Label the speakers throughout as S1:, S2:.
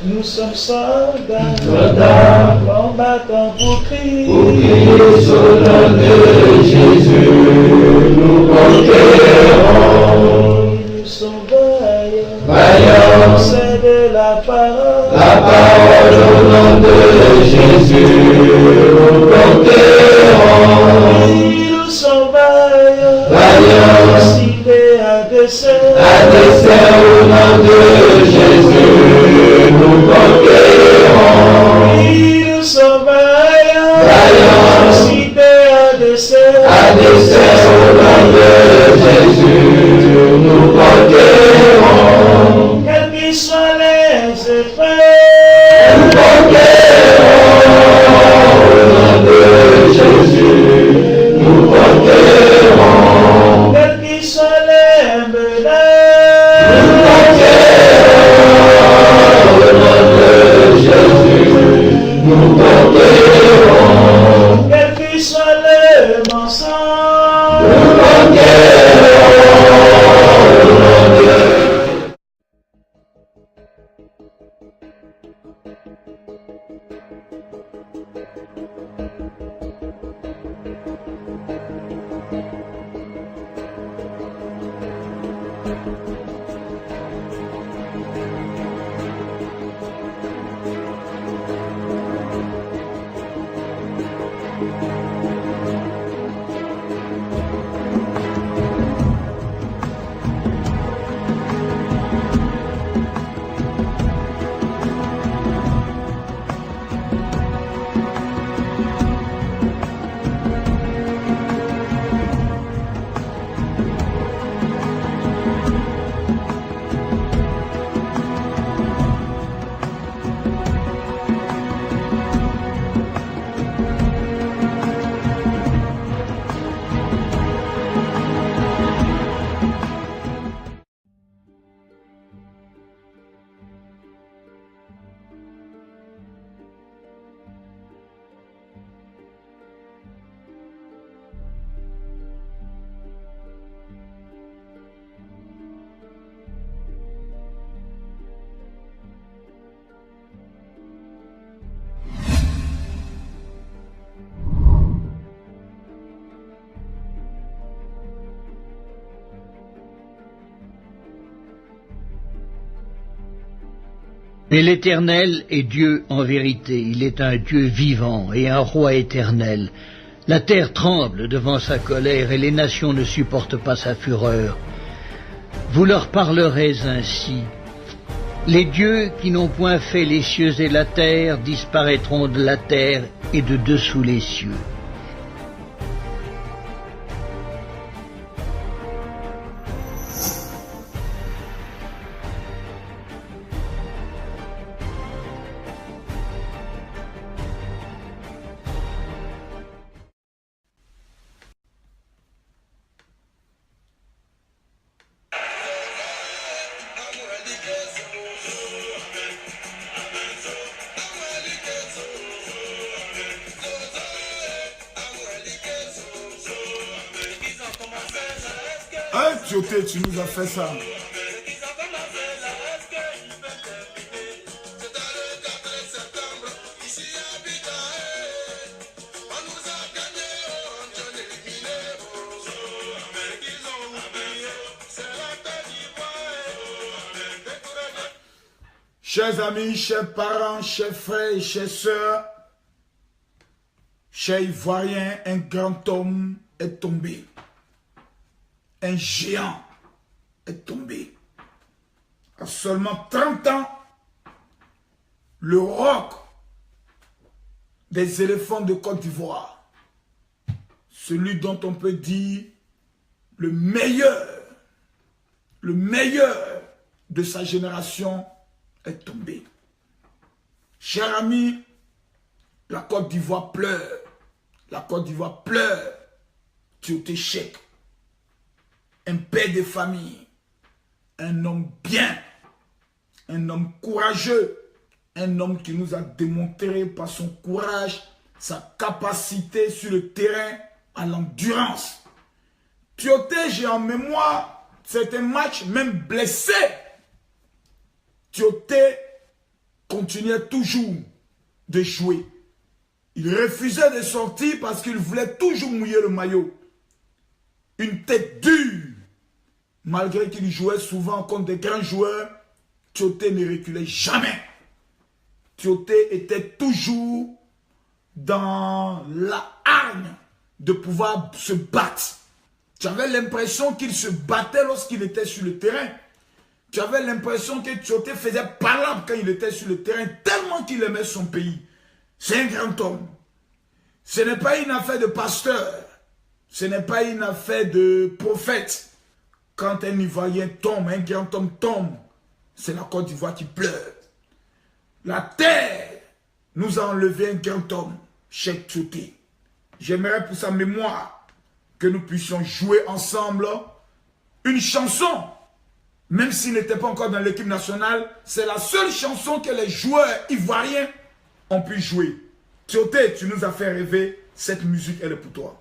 S1: Nous sommes soldats, combattants pour Christ.
S2: Pour Christ, au nom de Jésus, nous conquérons.
S1: Nous sommes vaillants,
S2: Vaillants,
S1: c'est de la parole.
S2: la parole au nom de Jésus, nous conquérons.
S1: Nous sommes vaillants,
S2: Vaillants,
S1: cités à dessein.
S2: à dessein au nom de Jésus, nous conquérons.
S1: Nous sommes vaillants,
S2: Vaillants,
S1: cités à dessein.
S2: à dessein au nom de Jésus, nous conquérons.
S1: Quels qu'ils soient les effets,
S2: Nous conquérons au nom de Jésus, nous conquérons.
S1: quels qu'ils soient les menaces,
S2: Nous conquérons au nom de Jésus, nous conquérons.
S1: quels qu'ils soient les mensonges,
S2: Nous conquérons au nom de
S3: Mais l'Éternel est Dieu en vérité, il est un Dieu vivant et un roi éternel. La terre tremble devant sa colère et les nations ne supportent pas sa fureur. Vous leur parlerez ainsi. Les dieux qui n'ont point fait les cieux et la terre disparaîtront de la terre et de dessous les cieux.
S4: Hein, Tioté, tu nous as fait ça. Chers amis, chers parents, chers frères et chères sœurs, chers Ivoiriens, un grand homme est tombé. Un géant est tombé. À seulement 30 ans, le roc des éléphants de Côte d'Ivoire, celui dont on peut dire le meilleur de sa génération est tombé. Chers amis, la Côte d'Ivoire pleure. La Côte d'Ivoire pleure. Tioté Cheick, un père de famille, un homme bien, un homme courageux, un homme qui nous a démontré par son courage, sa capacité sur le terrain à l'endurance. Tioté, j'ai en mémoire certains matchs même blessé. Tioté continuait toujours de jouer. Il refusait de sortir parce qu'il voulait toujours mouiller le maillot. Une tête dure. Malgré qu'il jouait souvent contre des grands joueurs, Tioté ne reculait jamais. Tioté était toujours dans la hargne de pouvoir se battre. Tu avais l'impression qu'il se battait lorsqu'il était sur le terrain. Tu avais l'impression que Tioté faisait palabre quand il était sur le terrain, tellement qu'il aimait son pays. C'est un grand homme. Ce n'est pas une affaire de pasteur. Ce n'est pas une affaire de prophète. Quand un Ivoirien tombe, un grand homme tombe, c'est la Côte d'Ivoire qui pleure. La terre nous a enlevé un grand homme, Cheikh Tioté. J'aimerais pour sa mémoire que nous puissions jouer ensemble une chanson. Même s'il n'était pas encore dans l'équipe nationale, c'est la seule chanson que les joueurs ivoiriens ont pu jouer. Tioté, tu nous as fait rêver, cette musique elle est pour toi.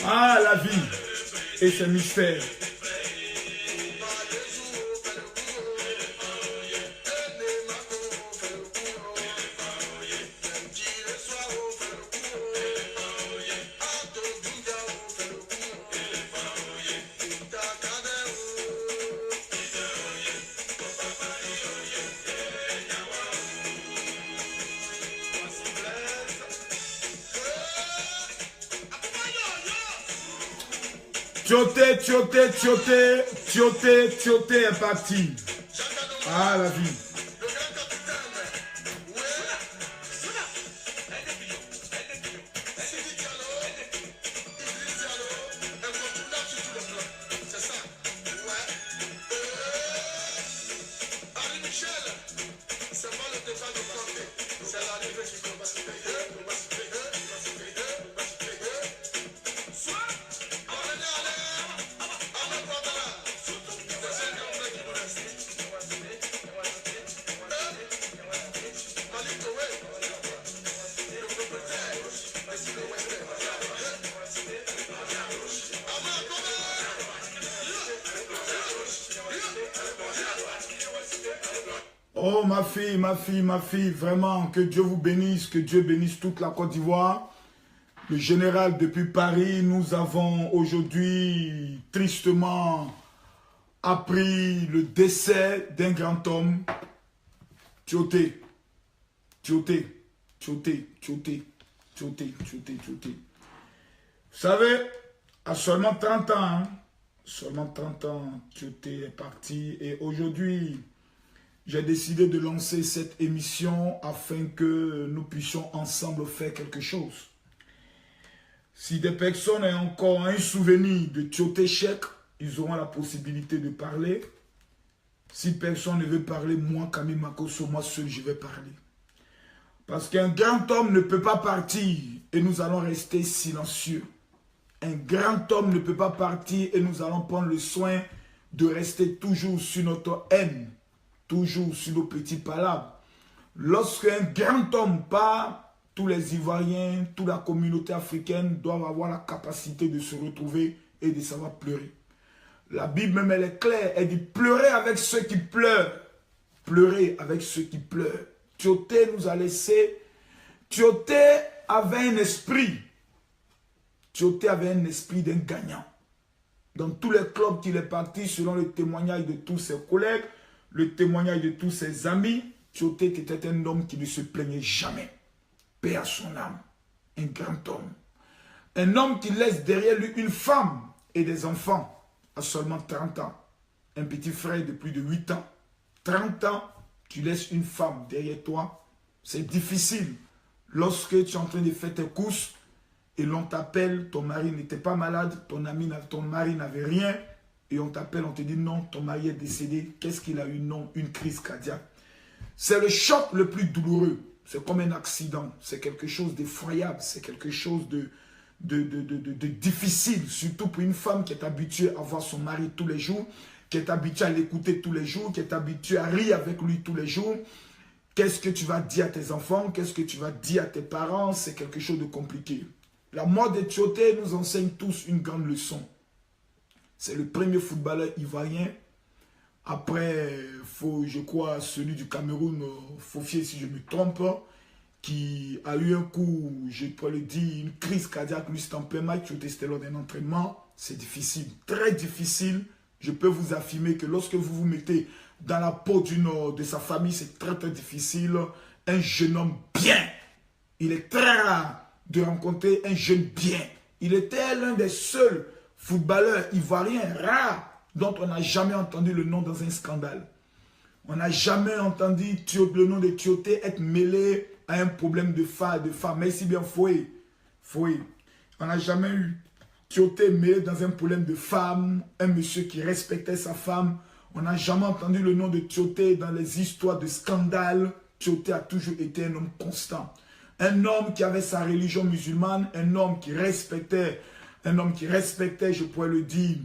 S4: Ah, la vie et ses mystères. Tioté, Tioté, Tioté, Tioté, Tioté est parti. Ah, la vie. Oh, ma fille, vraiment, que Dieu vous bénisse, que Dieu bénisse toute la Côte d'Ivoire. Le général depuis Paris, nous avons aujourd'hui tristement appris le décès d'un grand homme, Tioté. Vous savez, à seulement 30 ans, Tioté est parti et aujourd'hui, j'ai décidé de lancer cette émission afin que nous puissions ensemble faire quelque chose. Si des personnes ont encore un souvenir de Tioté Chek, ils auront la possibilité de parler. Si personne ne veut parler, moi, Camille Makosso, moi seul, je vais parler. Parce qu'un grand homme ne peut pas partir et nous allons rester silencieux. Un grand homme ne peut pas partir et nous allons prendre le soin de rester toujours sur notre haine, toujours sur nos petits palabres. Lorsqu'un grand homme part, tous les Ivoiriens, toute la communauté africaine doivent avoir la capacité de se retrouver et de savoir pleurer. La Bible même, elle est claire, elle dit pleurer avec ceux qui pleurent. Pleurer avec ceux qui pleurent. Tioté nous a laissé. Tioté avait un esprit. Tioté avait un esprit d'un gagnant. Dans tous les clubs qu'il est parti, selon le témoignage de tous ses collègues, le témoignage de tous ses amis, Tioté était un homme qui ne se plaignait jamais. Paix à son âme. Un grand homme. Un homme qui laisse derrière lui une femme et des enfants à seulement 30 ans. Un petit frère de plus de 8 ans. 30 ans, tu laisses une femme derrière toi. C'est difficile. Lorsque tu es en train de faire tes courses et l'on t'appelle, ton mari n'était pas malade, ton mari n'avait rien, et on t'appelle, on te dit non, ton mari est décédé. Qu'est-ce qu'il a eu? Non, une crise cardiaque. C'est le choc le plus douloureux. C'est comme un accident. C'est quelque chose d'effroyable. C'est quelque chose de difficile. Surtout pour une femme qui est habituée à voir son mari tous les jours, qui est habituée à l'écouter tous les jours, qui est habituée à rire avec lui tous les jours. Qu'est-ce que tu vas dire à tes enfants? Qu'est-ce que tu vas dire à tes parents? C'est quelque chose de compliqué. La mort de Tioté nous enseigne tous une grande leçon. C'est le premier footballeur ivoirien. Après, je crois, celui du Cameroun, Fofier, si je me trompe, qui a eu un coup, je peux le dire, une crise cardiaque, lui, c'était en plein match, c'était lors d'un entraînement. C'est difficile, très difficile. Je peux vous affirmer que lorsque vous vous mettez dans la peau de sa famille, c'est très, très difficile. Un jeune homme bien. Il est très rare de rencontrer un jeune bien. Il était l'un des seuls footballeurs ivoiriens rares dont on n'a jamais entendu le nom dans un scandale. On n'a jamais entendu le nom de Tioté être mêlé à un problème de femme. Merci bien, Foué. On n'a jamais eu Tioté mêlé dans un problème de femme, un monsieur qui respectait sa femme. On n'a jamais entendu le nom de Tioté dans les histoires de scandale. Tioté a toujours été un homme constant. Un homme qui avait sa religion musulmane, un homme qui respectait, je pourrais le dire,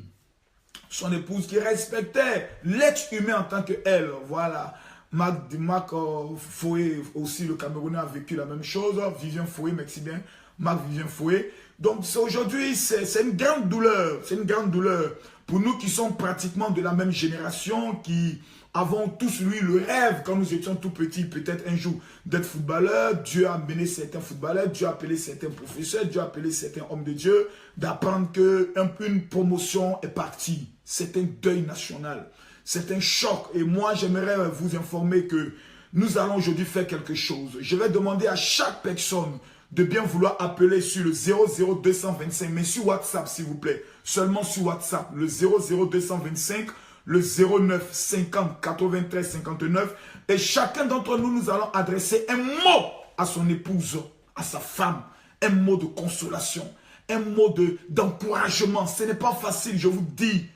S4: son épouse, qui respectait l'être humain en tant qu'elle. Voilà. Marc Foué, aussi le Camerounais, a vécu la même chose. Vivien Foué, merci bien. Marc Vivien Foué. Donc aujourd'hui, c'est une grande douleur. C'est une grande douleur. Pour nous qui sommes pratiquement de la même génération, qui avons tous eu le rêve, quand nous étions tout petits, peut-être un jour, d'être footballeur. Dieu a amené certains footballeurs, Dieu a appelé certains professeurs, Dieu a appelé certains hommes de Dieu, d'apprendre qu'une promotion est partie. C'est un deuil national. C'est un choc. Et moi, j'aimerais vous informer que nous allons aujourd'hui faire quelque chose. Je vais demander à chaque personne de bien vouloir appeler sur le 00225, mais sur WhatsApp, s'il vous plaît. Seulement sur WhatsApp, le 00225, le 09 50 93 59. Et chacun d'entre nous, nous allons adresser un mot à son épouse, à sa femme. Un mot de consolation, un mot d'encouragement. Ce n'est pas facile, je vous dis.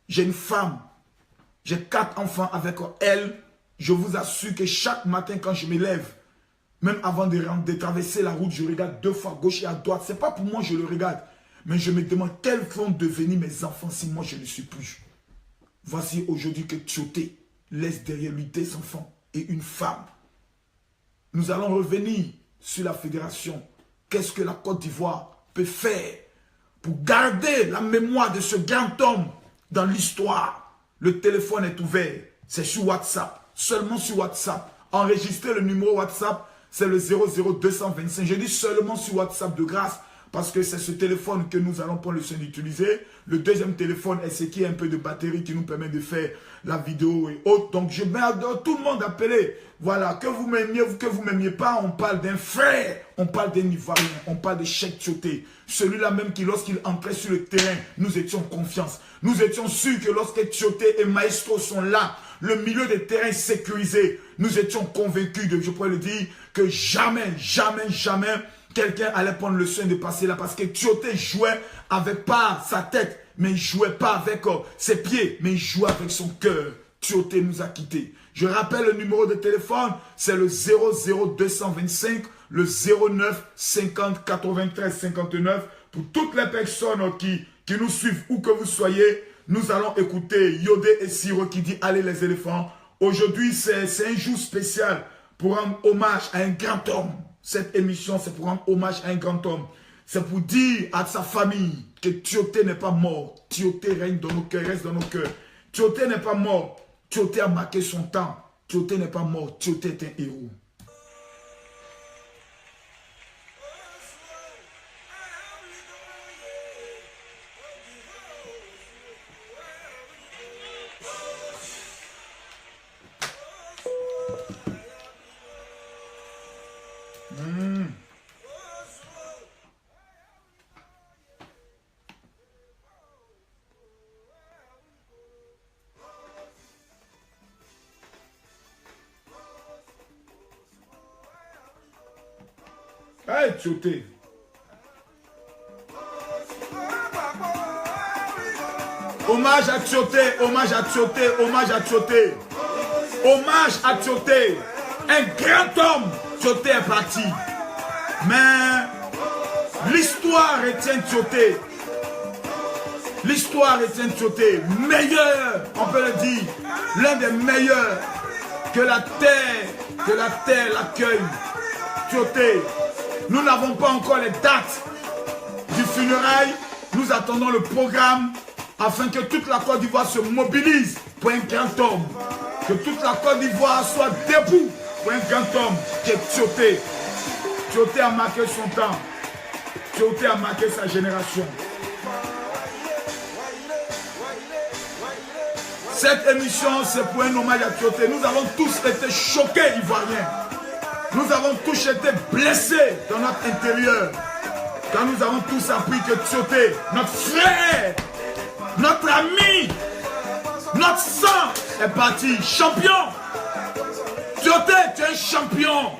S4: J'ai une femme, j'ai 4 enfants avec elle. Je vous assure que chaque matin quand je me lève, même avant de traverser la route, je regarde 2 fois à gauche et à droite. Ce n'est pas pour moi que je le regarde. Mais je me demande quels vont devenir mes enfants si moi je ne suis plus. Voici aujourd'hui que Tioté laisse derrière lui 2 enfants et une femme. Nous allons revenir sur la fédération. Qu'est-ce que la Côte d'Ivoire peut faire pour garder la mémoire de ce grand homme dans l'histoire? Le téléphone est ouvert. C'est sur WhatsApp. seulement sur WhatsApp. Enregistrez le numéro WhatsApp, c'est le 00225. Je dis seulement sur WhatsApp de grâce, parce que c'est ce téléphone que nous allons prendre le soin d'utiliser. Le deuxième téléphone est ce qui a un peu de batterie qui nous permet de faire la vidéo et autres. Donc je mets à tout le monde appeler. Voilà, que vous m'aimiez ou que vous m'aimiez pas, on parle d'un frère, on parle d'un Ivoirien, on parle de Cheikh Tioté. Celui-là même qui, lorsqu'il entrait sur le terrain, nous étions en confiance. Nous étions sûrs que lorsque Tioté et Maestro sont là, le milieu des terrains sécurisé, nous étions convaincus, je pourrais le dire, que jamais, jamais, jamais, quelqu'un allait prendre le soin de passer là. Parce que Tioté jouait avec pas sa tête, mais il jouait pas avec ses pieds, mais il jouait avec son cœur. Tioté nous a quittés. Je rappelle le numéro de téléphone, c'est le 00225, le 09 50 93 59. Pour toutes les personnes qui nous suivent, où que vous soyez, nous allons écouter Yodé et Siro qui dit « Allez les éléphants ». Aujourd'hui, c'est un jour spécial pour rendre hommage à un grand homme. Cette émission, c'est pour rendre hommage à un grand homme. C'est pour dire à sa famille que Tioté n'est pas mort. Tioté règne dans nos cœurs, reste dans nos cœurs. Tioté n'est pas mort. Tioté a marqué son temps. Tioté n'est pas mort. Tioté est un héros. Hey, Tioté. Hommage à Tioté, hommage à Tioté, hommage à Tioté. Hommage à Tioté. Un grand homme. Tioté est parti. Mais l'histoire retient Tioté. L'histoire retient Tioté. Meilleur, on peut le dire. L'un des meilleurs que la terre l'accueille. Tioté. Nous n'avons pas encore les dates du funérail. Nous attendons le programme afin que toute la Côte d'Ivoire se mobilise pour un grand homme. Que toute la Côte d'Ivoire soit debout pour un grand homme qui est Tioté. Tioté a marqué son temps. Tioté a marqué sa génération. Cette émission, c'est pour un hommage à Tioté. Nous avons tous été choqués, Ivoiriens. Nous avons tous été blessés dans notre intérieur. Quand nous avons tous appris que Tioté, notre frère, notre ami, notre sang est parti. Champion. Tioté, tu es un champion.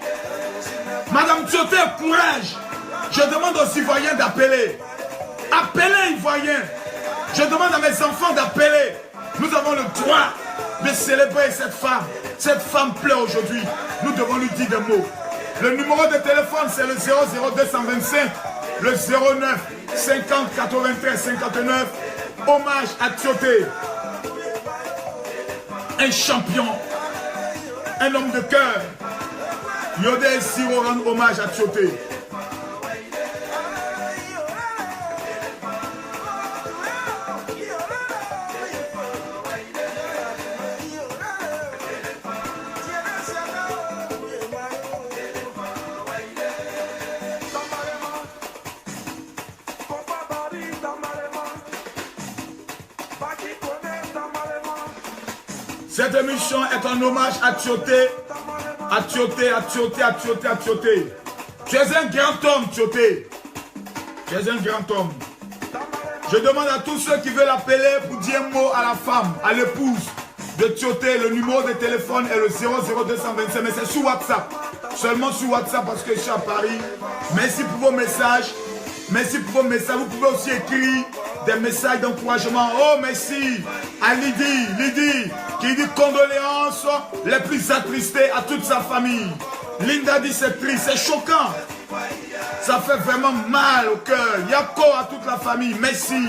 S4: Madame Tioté, courage. Je demande aux Ivoiriens d'appeler. Appelez, Ivoiriens. Je demande à mes enfants d'appeler. Nous avons le droit de célébrer cette femme. Cette femme pleure aujourd'hui. Nous devons lui dire des mots. Le numéro de téléphone, c'est le 00225, le 09 50 93 59. Hommage à Tioté. Un champion. Un homme de cœur. Yodé et Siro rendent hommage à Tioté. Cette émission est un hommage à Tioté, à Tioté, à Tioté, à Tioté, à Tioté. Tu es un grand homme, Tioté. Tu es un grand homme. Je demande à tous ceux qui veulent appeler pour dire un mot à la femme, à l'épouse de Tioté. Le numéro de téléphone est le 00225, mais c'est sur WhatsApp. Seulement sur WhatsApp parce que je suis à Paris. Merci pour vos messages. Merci pour vos messages. Vous pouvez aussi écrire des messages d'encouragement. Oh, merci à Lydie, qui dit condoléances les plus attristées à toute sa famille. Linda dit c'est triste, c'est choquant. Ça fait vraiment mal au cœur. Yako à toute la famille, merci.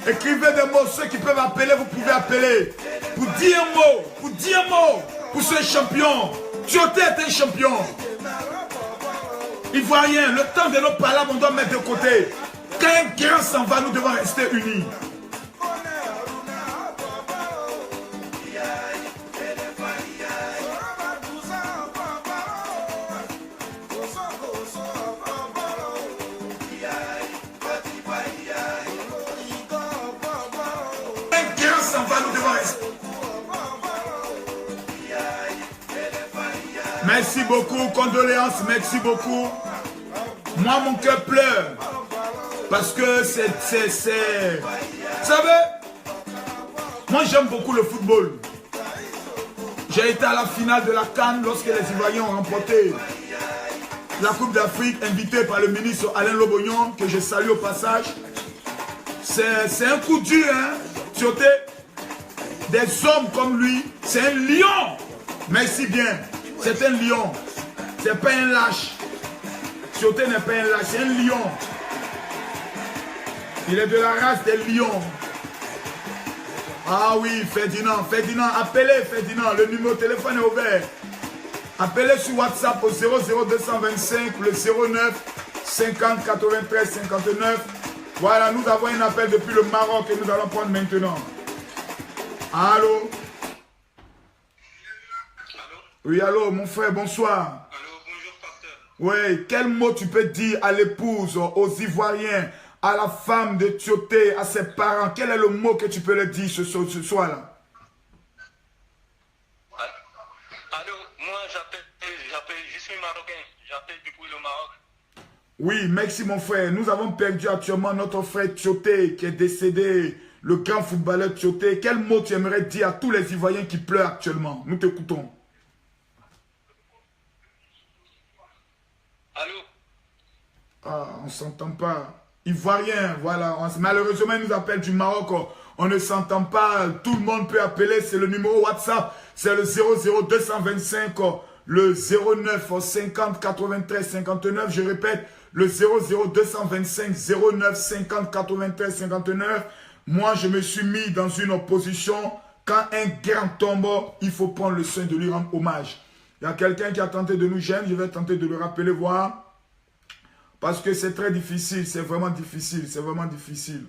S4: Écrivez des mots, ceux qui peuvent appeler, vous pouvez appeler. Pour dire un mot, pour ce champion. Tioté est un champion. Ivoirien, le temps de nos palabres, on doit mettre de côté. Quand un grand s'en va, nous devons rester unis. Un grand s'envole, nous devons rester. Merci beaucoup, condoléances, merci beaucoup. Moi, mon cœur pleure. Parce que c'est... Vous savez, moi j'aime beaucoup le football. J'ai été à la finale de la CAN lorsque les Ivoiriens ont remporté la Coupe d'Afrique, invité par le ministre Alain Lobognon, que je salue au passage. C'est un coup dur, hein. Tioté, des hommes comme lui, c'est un lion. Merci bien, c'est un lion. C'est pas un lâche. Tioté n'est pas un lâche, c'est un lion. Il est de la race des lions. Ah oui, Ferdinand, appelez Ferdinand, le numéro de téléphone est ouvert. Appelez sur WhatsApp au 00225, le 09 50 93 59. Voilà, nous avons un appel depuis le Maroc que nous allons prendre maintenant. Allô? Oui, allô, mon frère, bonsoir.
S5: Allô, bonjour, pasteur.
S4: Oui, quel mot tu peux dire à l'épouse, aux Ivoiriens, à la femme de Tioté, à ses parents? Quel est le mot que tu peux leur dire ce soir-là?
S5: Allô, moi j'appelle, je suis marocain, j'appelle depuis le Maroc.
S4: Oui, merci mon frère. Nous avons perdu actuellement notre frère Tioté qui est décédé, le grand footballeur Tioté. Quel mot tu aimerais dire à tous les Ivoiriens qui pleurent actuellement? Nous t'écoutons.
S5: Allô?
S4: Ah, on ne s'entend pas. Ivoirien, voilà. Malheureusement, ils nous appellent du Maroc. On ne s'entend pas. Tout le monde peut appeler. C'est le numéro WhatsApp. C'est le 00225, le 09 50 93 59. Je répète, le 00225 09 50 93 59. Moi, je me suis mis dans une position. Quand un grand tombe, il faut prendre le soin de lui rendre hommage. Il y a quelqu'un qui a tenté de nous gêner. Je vais tenter de le rappeler, voir. Parce que c'est très difficile, c'est vraiment difficile, c'est vraiment difficile.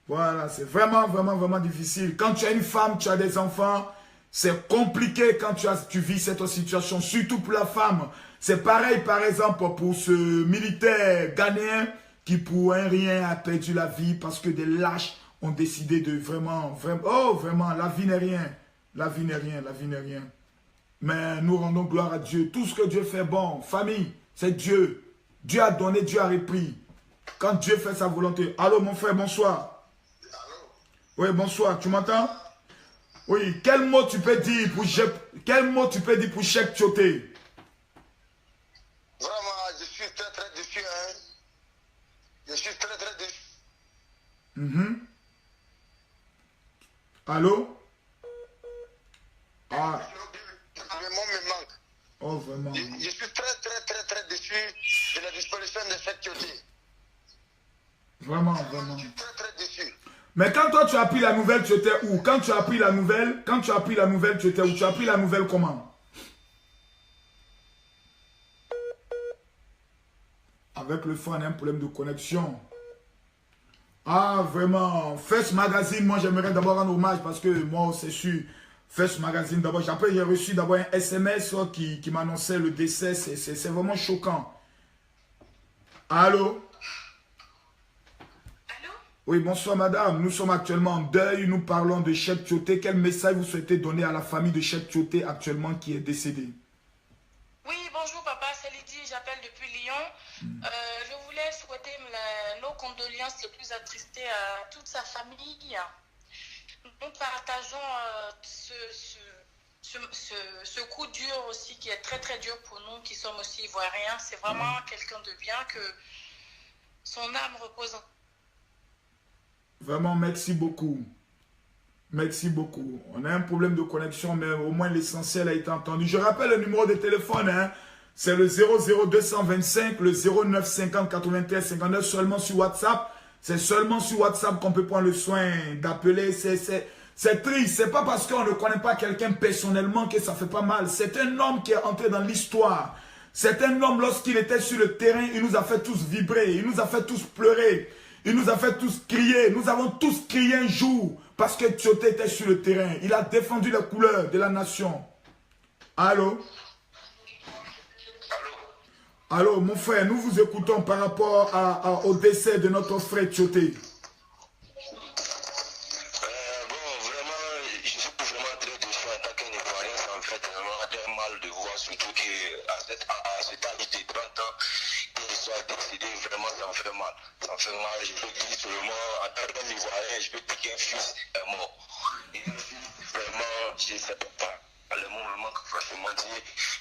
S4: Voilà, c'est vraiment, vraiment, vraiment difficile. Quand tu as une femme, tu as des enfants, c'est compliqué quand tu vis cette situation, surtout pour la femme. C'est pareil, par exemple, pour ce militaire ghanéen qui, pour un rien, a perdu la vie parce que des lâches ont décidé de vraiment, oh, vraiment, la vie n'est rien. La vie n'est rien, la vie n'est rien. Mais nous rendons gloire à Dieu. Tout ce que Dieu fait bon, famille, c'est Dieu. Dieu a donné, Dieu a repris. Quand Dieu fait sa volonté. Allô, mon frère, bonsoir.
S5: Allô?
S4: Oui, bonsoir. Tu m'entends? Oui. Quel mot tu peux dire pour Cheikh Tioté?
S5: Vraiment, je suis très très déçu. Hein? Je suis très très déçu.
S4: Allô? Ah.
S5: Le mot me manque.
S4: Oh, vraiment.
S5: Je suis très très très très déçu de la disparition de cette Tioté.
S4: Vraiment, vraiment.
S5: Je suis très très déçu.
S4: Mais quand toi tu as appris la nouvelle, tu étais où? Quand tu as appris la nouvelle, tu étais où? Tu as appris la nouvelle comment? Avec le phone, il y a un problème de connexion. Ah, vraiment. First Magazine, moi j'aimerais d'abord rendre hommage parce que moi, c'est sûr. First Magazine, d'abord, après j'ai reçu d'abord un SMS qui m'annonçait le décès. C'est vraiment choquant. Allô?
S6: Allô?
S4: Oui, bonsoir madame. Nous sommes actuellement en deuil. Nous parlons de Cheikh Tioté. Quel message vous souhaitez donner à la famille de Cheikh Tioté actuellement qui est décédé?
S6: Oui, bonjour papa, c'est Lydie, j'appelle depuis Lyon. Je voulais souhaiter nos condoléances les plus attristées à toute sa famille. Nous partageons ce coup dur aussi qui est très très dur pour nous qui sommes aussi ivoiriens. C'est vraiment quelqu'un de bien, que son âme repose en...
S4: Vraiment, merci beaucoup. Merci beaucoup. On a un problème de connexion, mais au moins l'essentiel a été entendu. Je rappelle le numéro de téléphone, hein. C'est le 00225, le 09 50 93 59, seulement sur WhatsApp. C'est seulement sur WhatsApp qu'on peut prendre le soin d'appeler. C'est triste. C'est pas parce qu'on ne connaît pas quelqu'un personnellement que ça fait pas mal. C'est un homme qui est entré dans l'histoire. C'est un homme, lorsqu'il était sur le terrain, il nous a fait tous vibrer. Il nous a fait tous pleurer. Il nous a fait tous crier. Nous avons tous crié un jour parce que Tioté était sur le terrain. Il a défendu les couleurs de la nation. Allô? Alors, mon frère, nous vous écoutons par rapport au décès de notre frère Tioté.
S5: Bon, vraiment, je suis vraiment très déçu en tant qu'Ivoirien. Ça me fait vraiment très mal de voir, surtout qu'à cet âge de 30 ans, qu'il soit décédé, vraiment, ça me fait mal. Ça me fait mal, je peux dire seulement, en tant qu'Ivoirien, je peux dire qu'un fils est mort. Et vraiment, je ne sais pas. Le mot me manque franchement dit,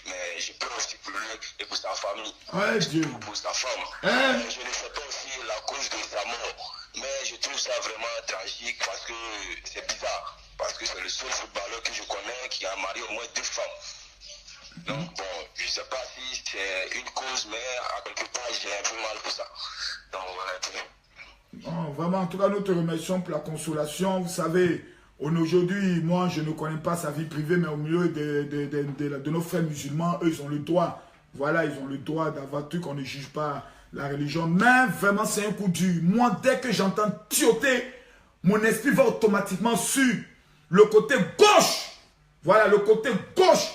S5: mais je peux aussi pleurer et pour sa famille,
S4: Ouais, Dieu.
S5: pour sa femme. Je ne sais pas aussi la cause de sa mort, mais je trouve ça vraiment tragique parce que c'est bizarre, parce que c'est le seul footballeur que je connais qui a marié au moins 2 femmes. Donc bon, je ne sais pas si c'est une cause, mais à quelque part j'ai un peu mal pour ça. Donc voilà.
S4: Oh, vraiment, en tout cas, nous te remercions pour la consolation. Vous savez, aujourd'hui, moi, je ne connais pas sa vie privée, mais au milieu de nos frères musulmans, eux, ils ont le droit. Voilà, ils ont le droit d'avoir tout, qu'on ne juge pas la religion. Mais vraiment, c'est un coup dur. Moi, dès que j'entends Tioté, mon esprit va automatiquement sur le côté gauche. Voilà, le côté gauche.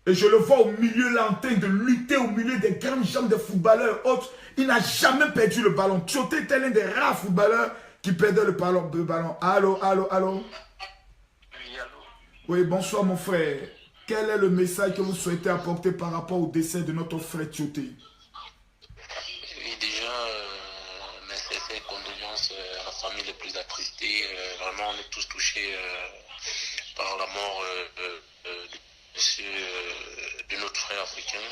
S4: Et je le vois au milieu, là, en train de lutter au milieu des grandes jambes des footballeurs autres. Il n'a jamais perdu le ballon. Tioté était l'un des rares footballeurs qui perdait le ballon. Allô, allô, allô. Oui, bonsoir mon frère. Quel est le message que vous souhaitez apporter par rapport au décès de notre frère Tioté?
S7: Oui, déjà, mes sincères condoléances à la famille les plus attristées. Vraiment, on est tous touchés par la mort de notre frère africain.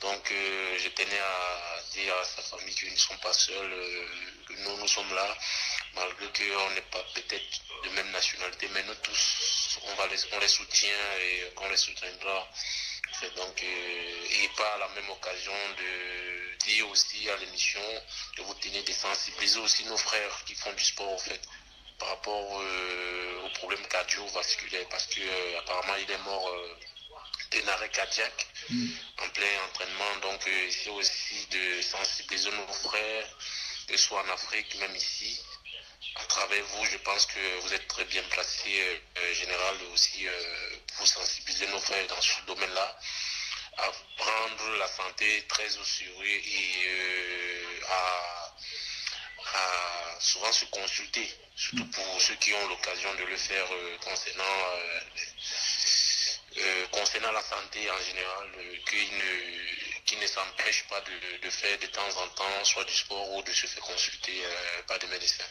S7: Donc, je tenais à dire à sa famille qu'ils ne sont pas seuls, que nous sommes là, malgré qu'on n'est pas peut-être de même nationalité, mais nous tous, on les soutient et on les soutiendra. C'est donc, et par la même occasion de dire aussi à l'émission que vous tenez de sensibiliser aussi nos frères qui font du sport, en fait, par rapport au problème cardiovasculaire, parce que apparemment il est mort d'un arrêt cardiaque en plein entraînement. Donc c'est aussi de sensibiliser nos frères, que ce soit en Afrique, même ici. À travers vous, je pense que vous êtes très bien placé, général, aussi pour sensibiliser nos frères dans ce domaine-là, à prendre la santé très au sérieux et à souvent se consulter, surtout pour ceux qui ont l'occasion de le faire concernant la santé en général, qui ne s'empêche pas de faire de temps en temps soit du sport ou de se faire consulter par des médecins.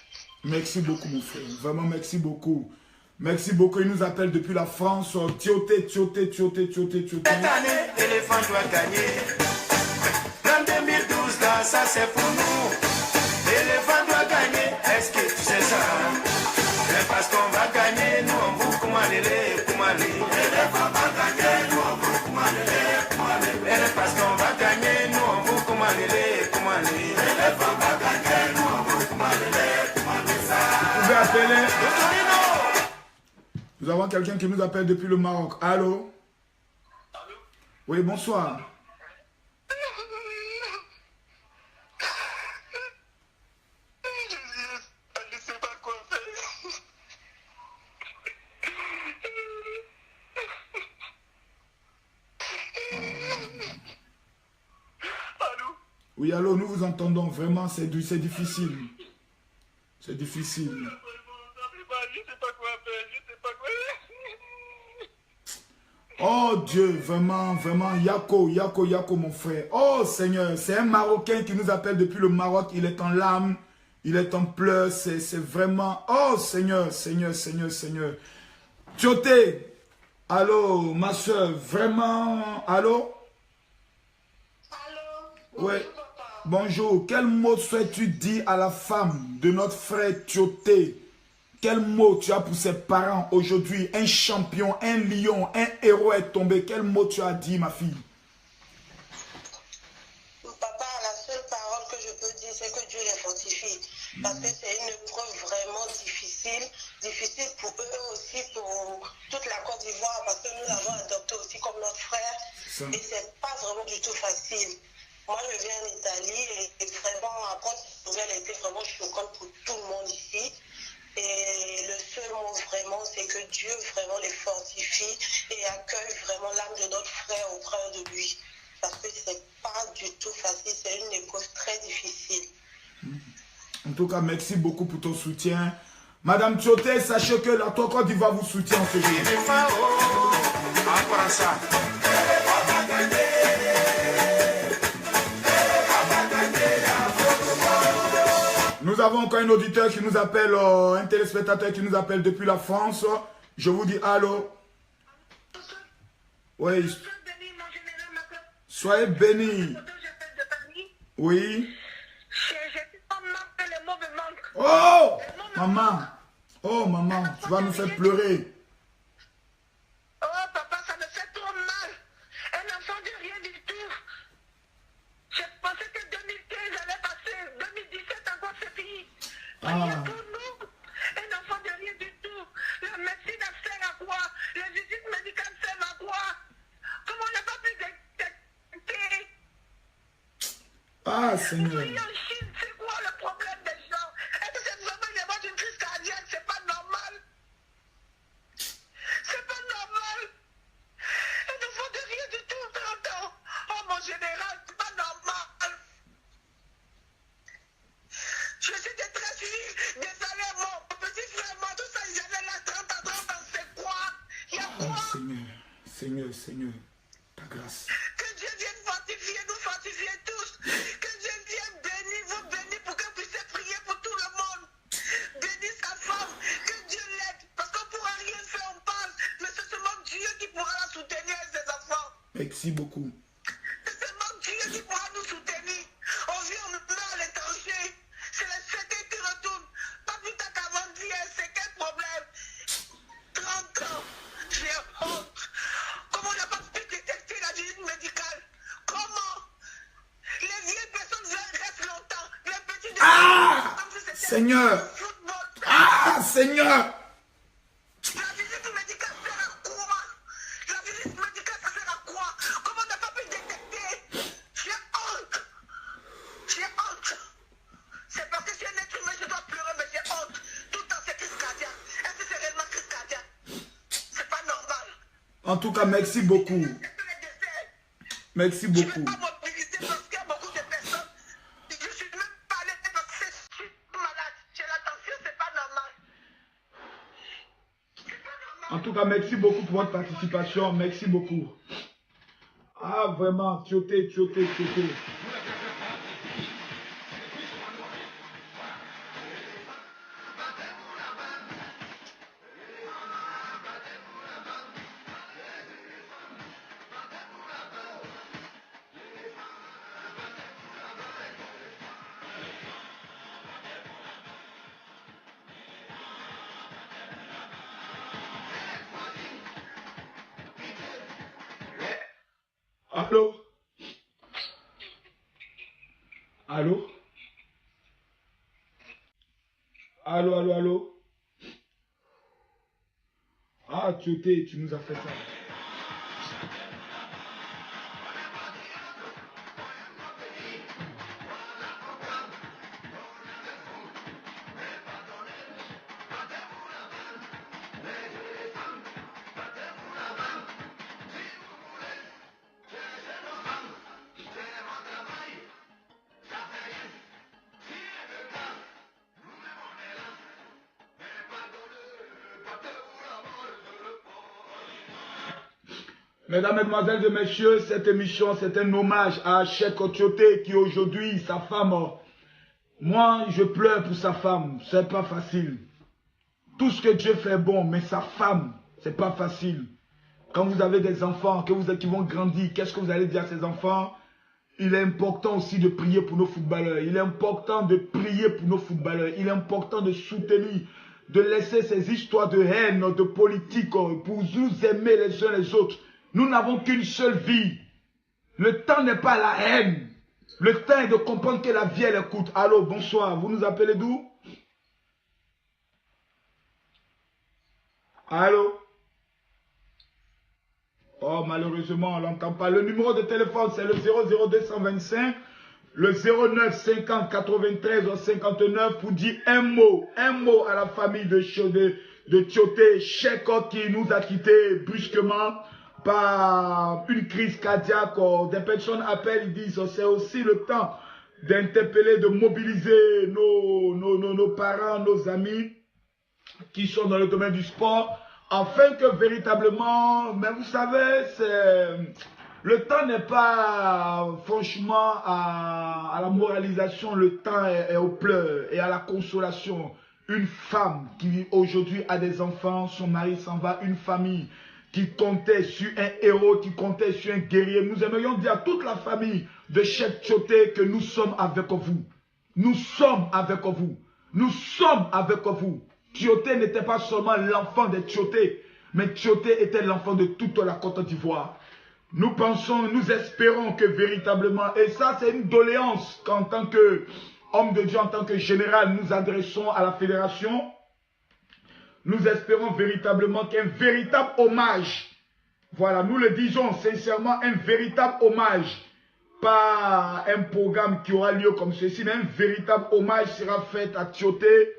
S4: Merci beaucoup mon frère, vraiment merci beaucoup. Merci beaucoup, il nous appelle depuis la France. Tioté.
S8: Cette année, l'éléphant doit gagner. L'an 2012, là, ça c'est pour nous. L'éléphant doit gagner, est-ce que tu sais ça? Mais parce qu'on va gagner, nous on vous Koumalélé. L'éléphant va gagner, nous on vous Koumalélé. Et parce qu'on va gagner, nous on vous Koumalélé. L'éléphant va gagner, nous on vous Koumalélé.
S4: Vous pouvez appeler. Nous avons quelqu'un qui nous appelle depuis le Maroc. Allô?
S5: Allô?
S4: Oui, bonsoir.
S5: Je ne sais pas quoi faire. Allô?
S4: Oui, allô, nous vous entendons. Vraiment, c'est difficile. C'est difficile.
S5: Je ne sais pas quoi faire. Je ne sais pas quoi faire.
S4: Oh Dieu, vraiment, Yako, mon frère. Oh Seigneur, c'est un Marocain qui nous appelle depuis le Maroc. Il est en larmes, il est en pleurs. C'est vraiment... Oh Seigneur. Tioté, allô, ma soeur, vraiment... Allô?
S6: Allô?
S4: Ouais. Bonjour, quel mot souhaites-tu dire à la femme de notre frère Tioté? Quel mot tu as pour ses parents aujourd'hui? Un champion, un lion, un héros est tombé. Quel mot tu as dit, ma fille?
S6: Papa, la seule parole que je peux dire, c'est que Dieu les fortifie. Parce que c'est une épreuve vraiment difficile pour eux aussi, pour toute la Côte d'Ivoire, parce que nous l'avons adopté aussi comme notre frère. Et c'est pas vraiment du tout facile. Moi, je viens en Italie et vraiment, apprendre cette nouvelle était vraiment choquante pour tout le monde ici. Et le seul mot vraiment, c'est que Dieu vraiment les fortifie et accueille vraiment l'âme de notre frère auprès de lui.
S9: parce que c'est pas du tout facile, c'est une épreuve très difficile.
S4: En tout cas, merci beaucoup pour ton soutien. Madame Tioté, sachez que la Côte d'Ivoire vous soutient en ce jour. Nous avons encore un auditeur qui nous appelle, un téléspectateur qui nous appelle depuis la France. Je vous dis allô. Oui. Soyez bénis. Oui. Oh, maman. Oh, maman, tu vas nous faire pleurer.
S10: Oh, papa, ça me fait trop mal. Un enfant de rien du tout. Je pensais que 2015 allait passer. 2017 encore, c'est fini. Rien pour nous. Un enfant de rien du tout. La médecine sert à quoi? Les visites médicales servent à quoi? Comment on n'a pas pu détecter?
S4: Ah, Seigneur.
S10: Oui, en Chine, c'est quoi le problème des gens? Est-ce que c'est vraiment il y a une crise cardiaque? C'est pas normal. C'est pas normal. Un enfant de rien du tout, 30 ans. Oh, mon général, c'est pas normal. Je suis très suivi. Désolé, mon petit frère, moi, tout ça, ils avaient là 30 ans, c'est quoi? Il y a quoi?
S4: Oh, Seigneur, Seigneur, Seigneur, ta grâce.
S10: Que Dieu vienne fortifier, nous fortifier tous. Que Dieu vienne bénir, vous bénir pour que vous puissiez prier pour tout le monde. Bénir sa femme, que Dieu l'aide. Parce qu'on ne pourra rien faire, on parle. Mais c'est seulement Dieu qui pourra la soutenir et ses enfants.
S4: Merci beaucoup.
S10: C'est seulement Dieu qui pourra nous soutenir. On vit, on meurt à l'étranger. C'est les séquelles qui retournent. Pas plus tard qu'avant d'hier, c'est quel problème? 30 ans, j'ai honte. Comment on n'a pas pu détecter la visite médicale? Comment? Les vieilles personnes restent longtemps. Les petits
S4: Ah,
S10: comme si c'était
S4: Seigneur.
S10: le football.
S4: Ah, Seigneur.
S10: La visite médicale sert à quoi? La visite médicale, ça sert à quoi? Comment on n'a pas pu détecter? J'ai honte. J'ai honte. C'est parce que je suis un être humain, je dois pleurer, mais j'ai honte. Tout le temps, c'est crise cardiaque. Est-ce que c'est réellement crise cardiaque? C'est pas normal.
S4: En tout cas, merci beaucoup. Merci
S10: Je ne
S4: beaucoup.
S10: vais pas mobiliser parce qu'il y a beaucoup de personnes. Je suis même pas allée parce que je suis malade. J'ai la tension, c'est pas normal.
S4: En tout cas, merci beaucoup pour votre participation. Merci beaucoup. Ah, vraiment, Tioté, Tioté, Tioté. Allô? Allô? Allô, allô, allô? Ah, Tioté, tu nous as fait ça. Mesdames, Mesdemoiselles et Messieurs, cette émission, c'est un hommage à Cheikh Tioté qui aujourd'hui, sa femme, moi je pleure pour sa femme, c'est pas facile. Tout ce que Dieu fait bon, mais sa femme, c'est pas facile. Quand vous avez des enfants, qui vont grandir, qu'est-ce que vous allez dire à ces enfants? Il est important aussi de prier pour nos footballeurs. Il est important de prier pour nos footballeurs. Il est important de soutenir, de laisser ces histoires de haine, de politique, pour nous aimer les uns les autres. Nous n'avons qu'une seule vie. Le temps n'est pas la haine. Le temps est de comprendre que la vie, elle écoute. Allô, bonsoir. Vous nous appelez d'où? Allô? Oh, malheureusement, on ne l'entend pas. Le numéro de téléphone, c'est le 00225, le 09 50 93 59 pour dire un mot à la famille de Tioté, Cheikh qui nous a quittés brusquement. par une crise cardiaque, des personnes appellent, ils disent, c'est aussi le temps d'interpeller, de mobiliser nos parents, nos amis qui sont dans le domaine du sport, afin que véritablement, mais vous savez, le temps n'est pas franchement à la moralisation, le temps est aux pleurs et à la consolation. Une femme qui aujourd'hui a des enfants, son mari s'en va, une famille qui comptait sur un héros, qui comptait sur un guerrier. Nous aimerions dire à toute la famille de Cheikh Thioté que nous sommes avec vous. Nous sommes avec vous. Nous sommes avec vous. Thioté n'était pas seulement l'enfant de Thioté, mais Thioté était l'enfant de toute la Côte d'Ivoire. Nous pensons, nous espérons que véritablement, et ça c'est une doléance qu'en tant qu'homme de Dieu, en tant que général, nous adressons à la fédération. Nous espérons véritablement qu'un véritable hommage, voilà, nous le disons sincèrement, un véritable hommage, pas un programme qui aura lieu comme ceci, mais un véritable hommage sera fait à Thioté.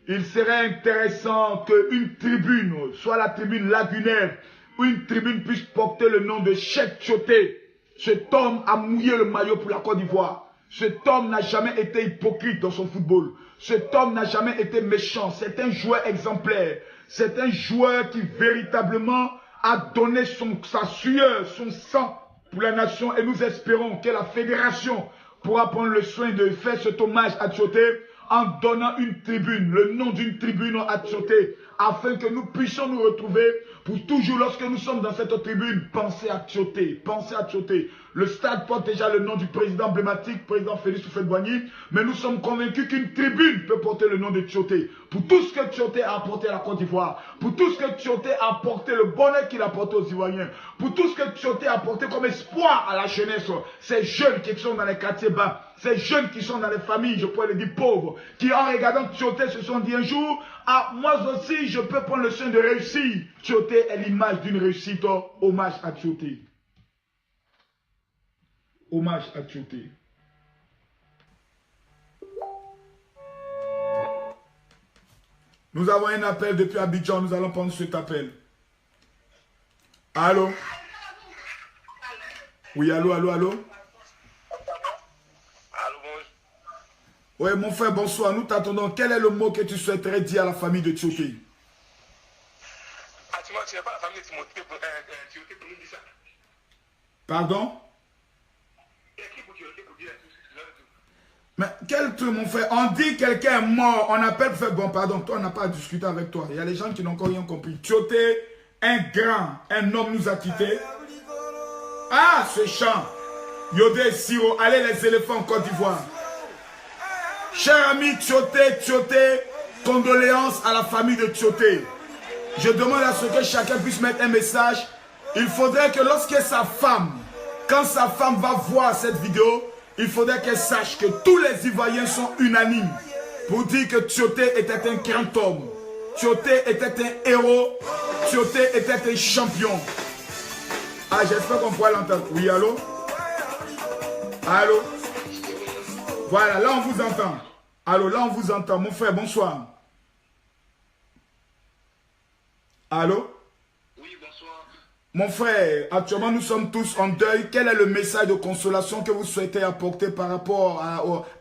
S4: Il serait intéressant qu'une tribune, soit la tribune lagunaire, ou une tribune puisse porter le nom de Cheikh Thioté. Cet homme a mouillé le maillot pour la Côte d'Ivoire. Cet homme n'a jamais été hypocrite dans son football. Cet homme n'a jamais été méchant. C'est un joueur exemplaire. C'est un joueur qui véritablement a donné sa sueur, son sang pour la nation. Et nous espérons que la fédération pourra prendre le soin de faire cet hommage à Thioté en donnant une tribune, le nom d'une tribune à Thioté, afin que nous puissions nous retrouver pour toujours, lorsque nous sommes dans cette tribune, penser à Thioté, penser à Thioté. Le stade porte déjà le nom du président emblématique, président Félix Houphouët-Boigny, mais nous sommes convaincus qu'une tribune peut porter le nom de Thioté. Pour tout ce que Thioté a apporté à la Côte d'Ivoire, pour tout ce que Thioté a apporté, le bonheur qu'il a apporté aux Ivoiriens, pour tout ce que Thioté a apporté comme espoir à la jeunesse, ces jeunes qui sont dans les quartiers bas, ces jeunes qui sont dans les familles, je pourrais le dire pauvres, qui en regardant Thioté se sont dit un jour, ah, moi aussi je peux prendre le soin de réussir. Thioté est l'image d'une réussite. Hommage à Thioté. Hommage à Thioté. Nous avons un appel depuis Abidjan, nous allons prendre cet appel. Allô? Oui, allô, allô, allô? Oui, mon frère, bonsoir. Nous t'attendons. Quel est le mot que tu souhaiterais dire à la famille de Thioté?
S10: Ah, tu n'es pas la famille de Thioté pour nous dire ça.
S4: Pardon? Mais quel truc, mon frère? On dit quelqu'un est mort, on appelle pour faire... Bon, pardon, toi, on n'a pas à discuter avec toi. Il y a des gens qui n'ont encore rien compris. Thioté, un homme nous a quittés. Ah, ce chant. Yodé, Siro, allez les éléphants en Côte d'Ivoire. Cher ami Thioté, condoléances à la famille de Thioté. Je demande à ce que chacun puisse mettre un message. Il faudrait que lorsque sa femme, quand sa femme va voir cette vidéo, il faudrait qu'elle sache que tous les Ivoiriens sont unanimes pour dire que Thioté était un grand homme. Thioté était un héros. Thioté était un champion. Ah, j'espère qu'on pourra l'entendre. Oui, allô? Allô? Voilà, là on vous entend. Allô, là on vous entend. Mon frère, bonsoir. Allô?
S10: Oui, bonsoir.
S4: Mon frère, actuellement nous sommes tous en deuil. Quel est le message de consolation que vous souhaitez apporter par rapport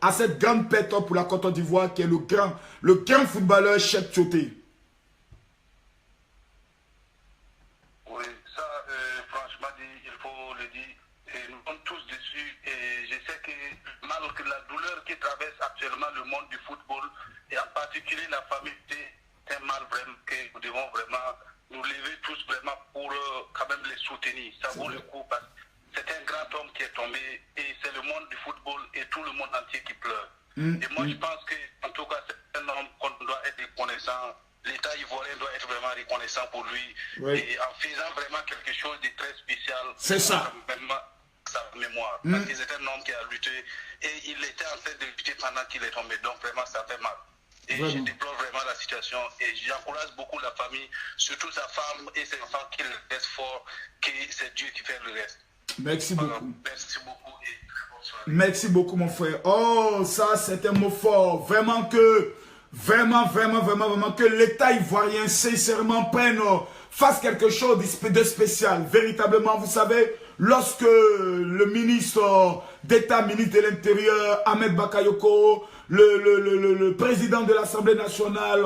S4: à cette grande perte pour la Côte d'Ivoire qui est le grand footballeur Cheikh Thioté?
S10: Oui, ça, franchement, il faut le dire. Et nous sommes tous dessus. Et je sais que malgré la douleur qui traverse actuellement le monde du football, et en particulier la famille, c'est un mal vraiment que nous devons vraiment nous lever tous vraiment pour quand même les soutenir. Ça vaut le coup parce que c'est un grand homme qui est tombé et c'est le monde du football et tout le monde entier qui pleure. Et moi je pense que en tout cas c'est un homme qu'on doit être reconnaissant. L'État ivoirien doit être vraiment reconnaissant pour lui. Oui. Et en faisant vraiment quelque chose de très spécial.
S4: C'est ça.
S10: Sa mémoire. Parce que c'est un homme qui a lutté et il était en train de lutter pendant qu'il est tombé. Donc vraiment ça fait mal. Et je déplore vraiment la situation et j'encourage beaucoup la famille, surtout sa femme et ses enfants qui le restent forts, que c'est Dieu qui fait le reste.
S4: Merci beaucoup.
S10: Merci beaucoup et très bonne soirée.
S4: Merci beaucoup mon frère. Oh, ça c'est un mot fort. Vraiment que Vraiment, vraiment, vraiment, vraiment, que l'État ivoirien, sincèrement, fasse quelque chose de spécial. Véritablement, vous savez, lorsque le ministre d'État, ministre de l'Intérieur, Ahmed Bakayoko, le président de l'Assemblée nationale,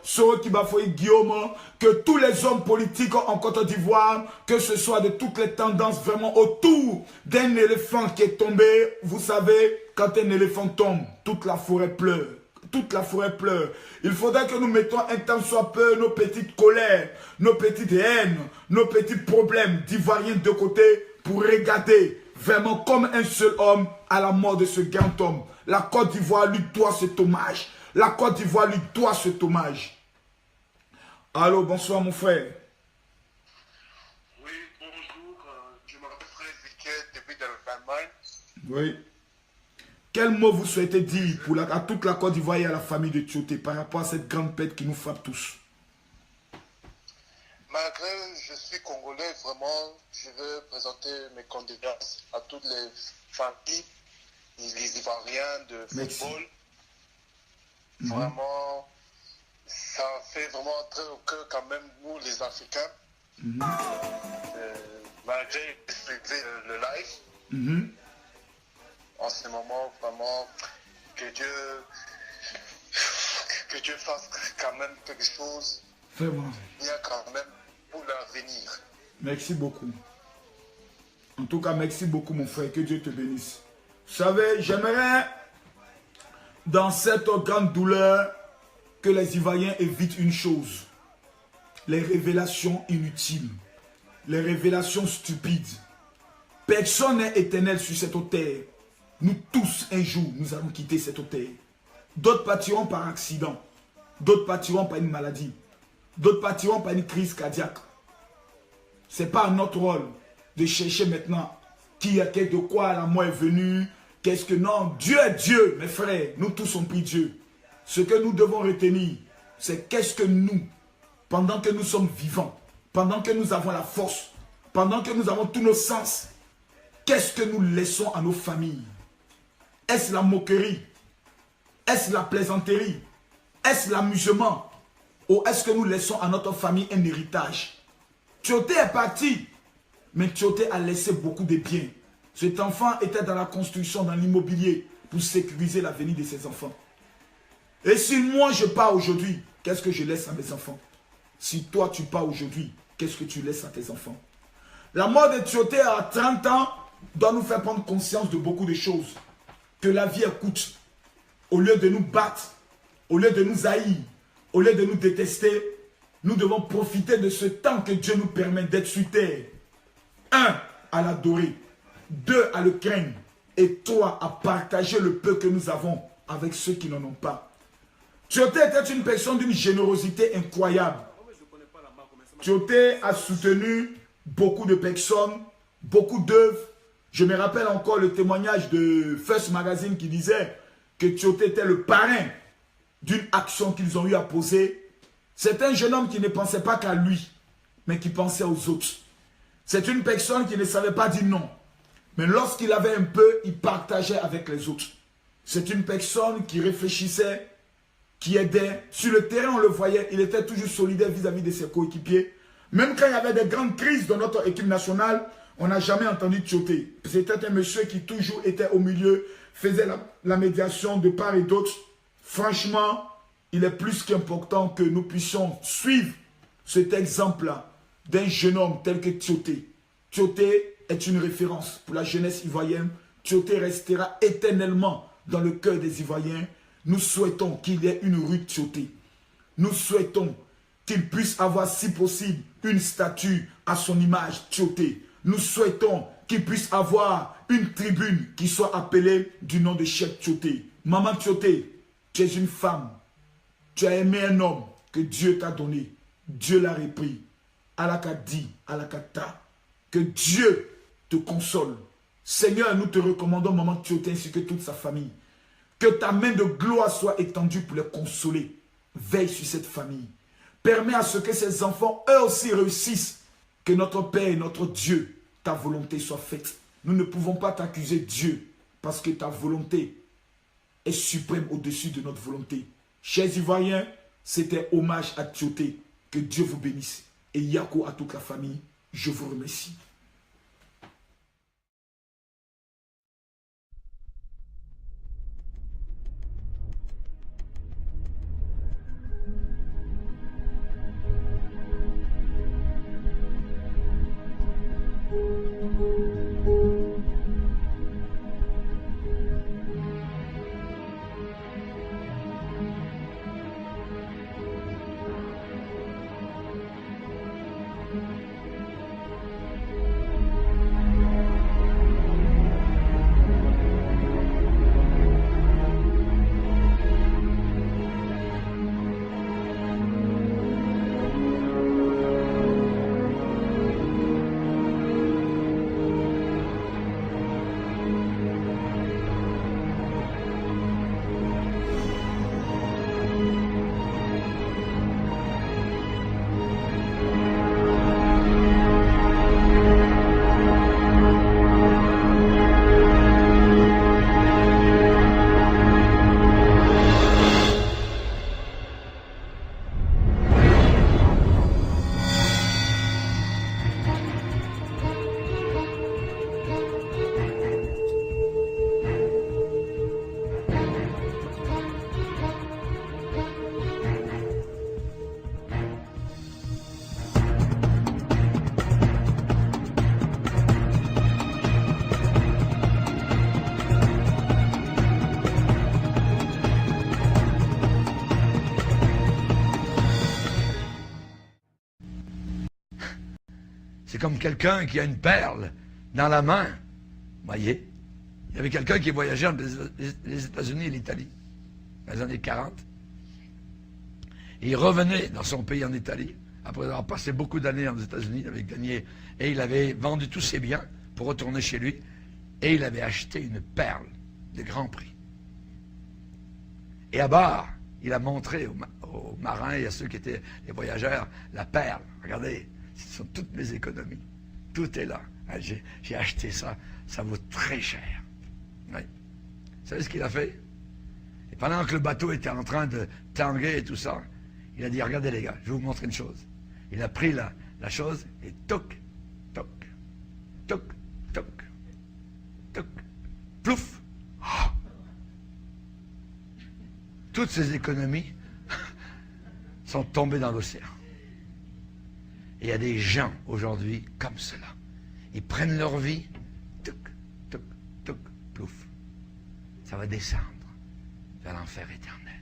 S4: Soro Kibafoy Guillaume, que tous les hommes politiques en Côte d'Ivoire, que ce soit de toutes les tendances vraiment autour d'un éléphant qui est tombé, vous savez, quand un éléphant tombe, toute la forêt pleure. Toute la forêt pleure. Il faudrait que nous mettons un temps soit peu nos petites colères, nos petites haines, nos petits problèmes d'Ivoiriens de côté pour regarder vraiment comme un seul homme à la mort de ce grand homme. La Côte d'Ivoire lui doit cet hommage. La Côte d'Ivoire lui doit cet hommage. Allô, bonsoir mon frère.
S11: Oui, bonjour. Je m'appelle Frédéric depuis l'Allemagne.
S4: Oui. Quel mot vous souhaitez dire à toute la Côte d'Ivoire et à la famille de Tioté par rapport à cette grande pète qui nous frappe tous?
S11: Malgré je suis congolais, vraiment, je veux présenter mes condoléances à toutes les familles, les Ivoiriens de football. Vraiment, ça fait vraiment très au cœur quand même, nous les Africains. Malgré le live. En ce moment, vraiment, que Dieu fasse quand même quelque chose.
S4: Vraiment.
S11: Il y a quand même pour l'avenir.
S4: Merci beaucoup. En tout cas, merci beaucoup mon frère. Que Dieu te bénisse. Vous savez, j'aimerais, dans cette grande douleur, que les Ivoiriens évitent une chose. Les révélations inutiles. Les révélations stupides. Personne n'est éternel sur cette terre. Nous tous, un jour, nous allons quitter cette terre. D'autres partiront par accident. D'autres partiront par une maladie. D'autres partiront par une crise cardiaque. Ce n'est pas notre rôle de chercher maintenant de quoi la mort est venue. Qu'est-ce que non, Dieu est Dieu, mes frères. Nous tous on prie Dieu. Ce que nous devons retenir, c'est qu'est-ce que nous, pendant que nous sommes vivants, pendant que nous avons la force, pendant que nous avons tous nos sens, qu'est-ce que nous laissons à nos familles? Est-ce la moquerie? Est-ce la plaisanterie? Est-ce l'amusement? Ou est-ce que nous laissons à notre famille un héritage? Tioté est parti, mais Tioté a laissé beaucoup de biens. Cet enfant était dans la construction, dans l'immobilier, pour sécuriser l'avenir de ses enfants. Et si moi je pars aujourd'hui, qu'est-ce que je laisse à mes enfants? Si toi tu pars aujourd'hui, qu'est-ce que tu laisses à tes enfants? La mort de Tioté à 30 ans doit nous faire prendre conscience de beaucoup de choses. Que la vie est coûte. Au lieu de nous battre, au lieu de nous haïr, au lieu de nous détester, nous devons profiter de ce temps que Dieu nous permet d'être sur terre. 1. À l'adorer. 2. À le craindre. Et 3. À partager le peu que nous avons avec ceux qui n'en ont pas. Tioté était une personne d'une générosité incroyable. Tioté a soutenu beaucoup de personnes, beaucoup d'œuvres. Je me rappelle encore le témoignage de First Magazine qui disait que Tioté était le parrain d'une action qu'ils ont eu à poser. C'est un jeune homme qui ne pensait pas qu'à lui, mais qui pensait aux autres. C'est une personne qui ne savait pas dire non. Mais lorsqu'il avait un peu, il partageait avec les autres. C'est une personne qui réfléchissait, qui aidait. Sur le terrain, on le voyait, il était toujours solidaire vis-à-vis de ses coéquipiers. Même quand il y avait des grandes crises dans notre équipe nationale, on n'a jamais entendu Tioté. C'était un monsieur qui toujours était au milieu, faisait la médiation de part et d'autre. Franchement, il est plus qu'important que nous puissions suivre cet exemple-là d'un jeune homme tel que Tioté. Tioté est une référence pour la jeunesse ivoirienne. Tioté restera éternellement dans le cœur des Ivoiriens. Nous souhaitons qu'il y ait une rue Tioté. Nous souhaitons qu'il puisse avoir, si possible, une statue à son image Tioté. Nous souhaitons qu'il puisse avoir une tribune qui soit appelée du nom de Cheikh Tioté. Maman Tioté, tu es une femme. Tu as aimé un homme que Dieu t'a donné. Dieu l'a repris. Alakadi, Alakata. Que Dieu te console. Seigneur, nous te recommandons Maman Tioté ainsi que toute sa famille. Que ta main de gloire soit étendue pour les consoler. Veille sur cette famille. Permets à ce que ces enfants, eux aussi, réussissent. Que notre Père et notre Dieu, ta volonté soit faite. Nous ne pouvons pas t'accuser, Dieu, parce que ta volonté est suprême au-dessus de notre volonté. Chers Ivoiriens, c'était hommage à Tioté. Que Dieu vous bénisse. Et Yako à toute la famille, je vous remercie.
S2: C'est comme quelqu'un qui a une perle dans la main. Vous voyez? Il y avait quelqu'un qui voyageait entre les États-Unis et l'Italie, dans les années 40. Et il revenait dans son pays en Italie, après avoir passé beaucoup d'années aux États-Unis, il avait gagné, et il avait vendu tous ses biens pour retourner chez lui, et il avait acheté une perle de grand prix. Et à bord, il a montré aux marins et à ceux qui étaient les voyageurs la perle. Regardez, ce sont toutes mes économies. Tout est là. J'ai acheté ça. Ça vaut très cher. Oui. Vous savez ce qu'il a fait? Et pendant que le bateau était en train de tanguer et tout ça, il a dit, regardez les gars, je vais vous montrer une chose. Il a pris la chose et toc, toc, toc, toc, toc, plouf. Oh. Toutes ces économies sont tombées dans l'océan. Et il y a des gens aujourd'hui comme cela. Ils prennent leur vie, toc, toc, toc, plouf. Ça va descendre vers l'enfer éternel.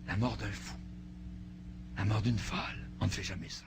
S2: La mort d'un fou, la mort d'une folle, on ne fait jamais ça.